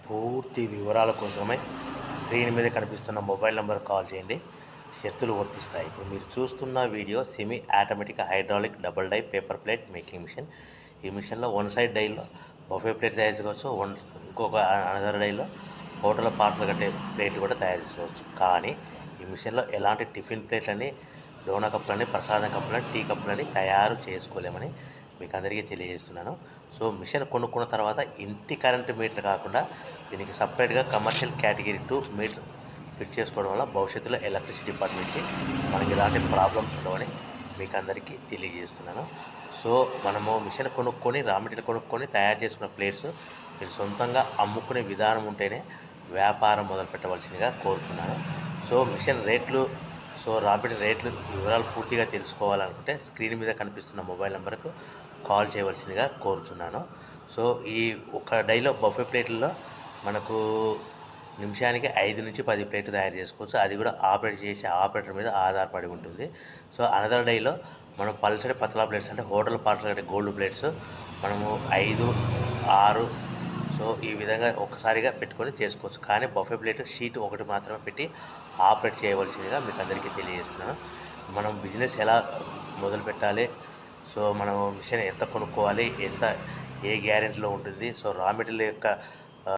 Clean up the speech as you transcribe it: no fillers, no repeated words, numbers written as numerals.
పూర్తి వివరాల కోసమే స్క్రీన్ మీద కనిపిస్తున్న మొబైల్ నెంబర్ కాల్ చేయండి. షరతులు వర్తిస్తాయి. ఇప్పుడు మీరు చూస్తున్న video semi automatic hydraulic double die paper plate making machine. ఈ మిషన్లో వన్ సైడ్ డైలో బఫే ప్లేట్ తయారు చేసుకోవచ్చు. ఇంకొక అనదర్ డైలో హోటల్ పార్సల్ కట్టే ప్లేట్లు కూడా తయారు చేసుకోవచ్చు. కానీ ఈ మిషన్లో ఎలాంటి టిఫిన్ ప్లేట్లని, డోనా కప్పులని, ప్రసాదం కప్పులని, టీ కప్పులని తయారు చేసుకోలేమని మీకు అందరికీ తెలియజేస్తున్నాను. సో మిషన్ కొనుక్కున్న తర్వాత ఇంటి కరెంటు మీటర్ కాకుండా దీనికి సపరేట్గా కమర్షియల్ కేటగిరీ 2 మీటర్ ఫిట్ చేసుకోవడం వల్ల భవిష్యత్తులో ఎలక్ట్రిసిటీ డిపార్ట్మెంట్ నుంచి మనకి ఎలాంటి ప్రాబ్లమ్స్ ఉండవని మీకు అందరికీ తెలియజేస్తున్నాను. సో మనము మిషన్ కొనుక్కొని రా మెటీరియల్ కొనుక్కొని తయారు చేసుకున్న ప్లేట్స్ మీరు సొంతంగా అమ్ముకునే విధానం ఉంటేనే వ్యాపారం మొదలు పెట్టవలసిందిగా కోరుతున్నాను. సో మిషన్ రేట్లు, రా మెటీరియల్ రేట్లు వివరాలు పూర్తిగా తెలుసుకోవాలనుకుంటే స్క్రీన్ మీద కనిపిస్తున్న మొబైల్ నెంబర్కు కాల్ చేయవలసిందిగా కోరుతున్నాను. సో ఈ ఒక డైలో బఫే ప్లేట్లలో మనకు నిమిషానికి 5 నుంచి 10 ప్లేట్లు తయారు చేసుకోవచ్చు. అది కూడా ఆపరేట్ చేసే ఆపరేటర్ మీద ఆధారపడి ఉంటుంది. సో అనదర్ డైలో మనం పల్సటి పతలా ప్లేట్స్ అంటే హోటల్ పార్సల్ అంటే గోల్డ్ ప్లేట్స్ మనము 5, 6 సో ఈ విధంగా ఒక్కసారిగా పెట్టుకొని చేసుకోవచ్చు. కానీ బఫే ప్లేట్ షీట్ ఒకటి మాత్రమే పెట్టి ఆపరేట్ చేయవలసిందిగా మీకు అందరికీ తెలియజేస్తున్నాను. మనం బిజినెస్ ఎలా మొదలు పెట్టాలి, సో మనం మిషన్ ఎంత కొనుక్కోవాలి, ఏ గ్యారెంటీలో ఉంటుంది, సో రా మెటీరియల్ యొక్క